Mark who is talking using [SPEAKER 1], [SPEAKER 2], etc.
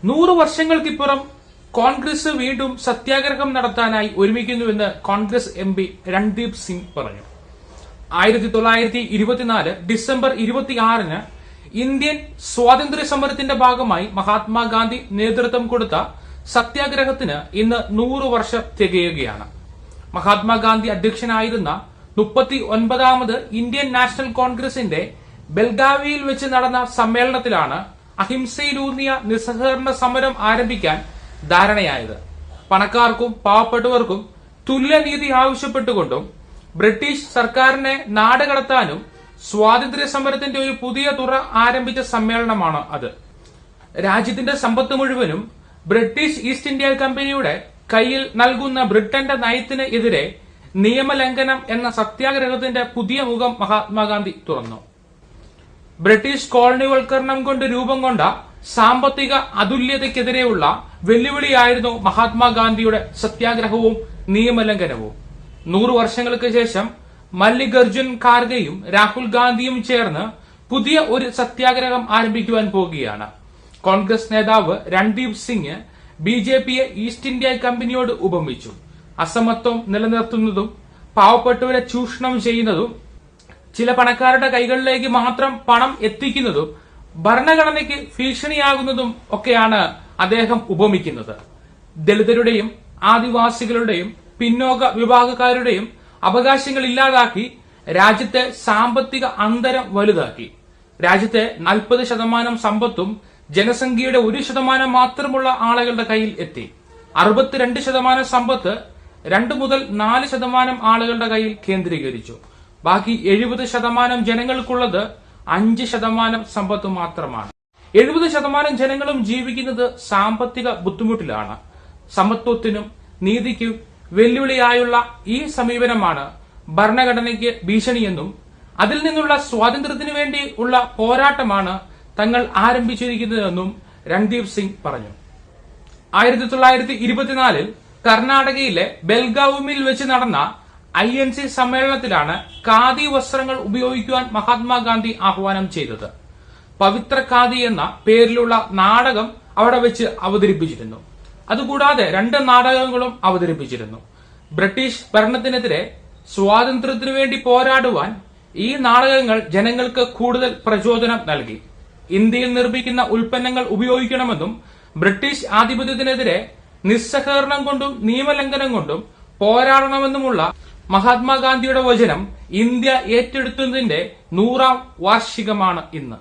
[SPEAKER 1] 100 വർഷങ്ങൾക്കിപ്പുറം കോൺഗ്രസ് വീണ്ടും സത്യാഗ്രഹം നടത്താനായി ഒരുമിക്കുന്നുവെന്ന് കോൺഗ്രസ് MP രൺദീപ് സിംഗ് പറഞ്ഞു. 1924 ഡിസംബർ 26-ന് ഇന്ത്യൻ സ്വാതന്ത്ര്യ സമരത്തിന്റെ ഭാഗമായി മഹാത്മാഗാന്ധി നേതൃത്വം കൊടുത്ത സത്യാഗ്രഹത്തിന് ഇന്ന് 100 വർഷം തികയുകയാണ്. മഹാത്മാഗാന്ധി അധ്യക്ഷനായിരുന്ന 39ാമത് ഇന്ത്യൻ നാഷണൽ കോൺഗ്രസിന്റെ ബെൽഗാവിയിൽ വെച്ച് നടന്ന സമ്മേളനത്തിലാണ് അഹിംസയിലൂന്നിയ നിസ്സഹകരണ സമരം ആരംഭിക്കാൻ ധാരണയായത്. പണക്കാർക്കും പാവപ്പെട്ടവർക്കും തുല്യനീതി ആവശ്യപ്പെട്ടുകൊണ്ടും ബ്രിട്ടീഷ് സർക്കാരിനെ നാടുകടത്താനും സ്വാതന്ത്ര്യ സമരത്തിന്റെ ഒരു പുതിയ തുറ ആരംഭിച്ച സമ്മേളനമാണ് അത്. രാജ്യത്തിന്റെ സമ്പത്ത് മുഴുവനും ബ്രിട്ടീഷ് ഈസ്റ്റ് ഇന്ത്യ കമ്പനിയുടെ കയ്യിൽ നൽകുന്ന ബ്രിട്ടന്റെ നയത്തിന് എതിരെ നിയമലംഘനം എന്ന സത്യാഗ്രഹത്തിന്റെ പുതിയ മുഖം മഹാത്മാഗാന്ധി തുറന്നു. ബ്രിട്ടീഷ് കോളനിവൽക്കരണം കൊണ്ട് രൂപം കൊണ്ട സാമ്പത്തിക അതുല്യതയ്ക്കെതിരെയുള്ള വെല്ലുവിളിയായിരുന്നു മഹാത്മാഗാന്ധിയുടെ സത്യാഗ്രഹവും നിയമലംഘനവും. 100 വർഷങ്ങൾക്ക് ശേഷം മല്ലികാർജുൻ ഖാർഗെയും രാഹുൽ ഗാന്ധിയും ചേർന്ന് പുതിയ ഒരു സത്യാഗ്രഹം ആരംഭിക്കുവാൻ പോകുകയാണ്. കോൺഗ്രസ് നേതാവ് രൺദീപ് സിംഗ് BJPയെ ഈസ്റ്റ് ഇന്ത്യ കമ്പനിയോട് ഉപമിച്ചു. അസമത്വം നിലനിർത്തുന്നതും പാവപ്പെട്ടവരെ ചൂഷണം ചെയ്യുന്നതും ചില പണക്കാരുടെ കൈകളിലേക്ക് മാത്രം പണം എത്തിക്കുന്നതും ഭരണഘടനയ്ക്ക് ഭീഷണിയാകുന്നതും ഒക്കെയാണ് അദ്ദേഹം ഉപമിക്കുന്നത്. ദളിതരുടെയും ആദിവാസികളുടെയും പിന്നോക്ക വിഭാഗക്കാരുടെയും അവകാശങ്ങൾ ഇല്ലാതാക്കി രാജ്യത്തെ സാമ്പത്തിക അന്തരം വലുതാക്കി. രാജ്യത്തെ 40% സമ്പത്തും ജനസംഖ്യയുടെ 1% മാത്രമുള്ള ആളുകളുടെ കയ്യിൽ എത്തി. 62% സമ്പത്ത് 2 മുതൽ 4% ആളുകളുടെ കയ്യിൽ കേന്ദ്രീകരിച്ചു. ബാക്കി 70% ജനങ്ങൾക്കുള്ളത് 5% സമ്പത്ത് മാത്രമാണ്. 70% ജനങ്ങളും ജീവിക്കുന്നത് സാമ്പത്തിക ബുദ്ധിമുട്ടിലാണ്. സമത്വത്തിനും നീതിക്കും വെല്ലുവിളിയായുള്ള ഈ സമീപനമാണ് ഭരണഘടനയ്ക്ക് ഭീഷണിയെന്നും അതിൽ നിന്നുള്ള സ്വാതന്ത്ര്യത്തിനു വേണ്ടി ഉള്ള പോരാട്ടമാണ് തങ്ങൾ ആരംഭിച്ചിരിക്കുന്നതെന്നും രൺദീപ് സിംഗ് പറഞ്ഞു. 1924 കർണാടകയിലെ ബെൽഗാവുമിൽ വെച്ച് നടന്ന INC സമ്മേളനത്തിലാണ് ഖാദി വസ്ത്രങ്ങൾ ഉപയോഗിക്കുവാൻ മഹാത്മാഗാന്ധി ആഹ്വാനം ചെയ്തത്. പവിത്ര ഖാദി എന്ന പേരിലുള്ള നാടകം അവിടെ വെച്ച് അവതരിപ്പിച്ചിരുന്നു. അതുകൂടാതെ 2 നാടകങ്ങളും അവതരിപ്പിച്ചിരുന്നു. ബ്രിട്ടീഷ് ഭരണത്തിനെതിരെ സ്വാതന്ത്ര്യത്തിനു വേണ്ടി പോരാടുവാൻ ഈ നാടകങ്ങൾ ജനങ്ങൾക്ക് കൂടുതൽ പ്രചോദനം നൽകി. ഇന്ത്യയിൽ നിർമ്മിക്കുന്ന ഉൽപ്പന്നങ്ങൾ ഉപയോഗിക്കണമെന്നും ബ്രിട്ടീഷ് ആധിപത്യത്തിനെതിരെ നിസ്സഹകരണം കൊണ്ടും നിയമലംഘനം കൊണ്ടും പോരാടണമെന്നുമുള്ള മഹാത്മാഗാന്ധിയുടെ വചനം ഇന്ത്യ ഏറ്റെടുത്തതിന്റെ 100ാം വാർഷികമാണ് ഇന്ന്.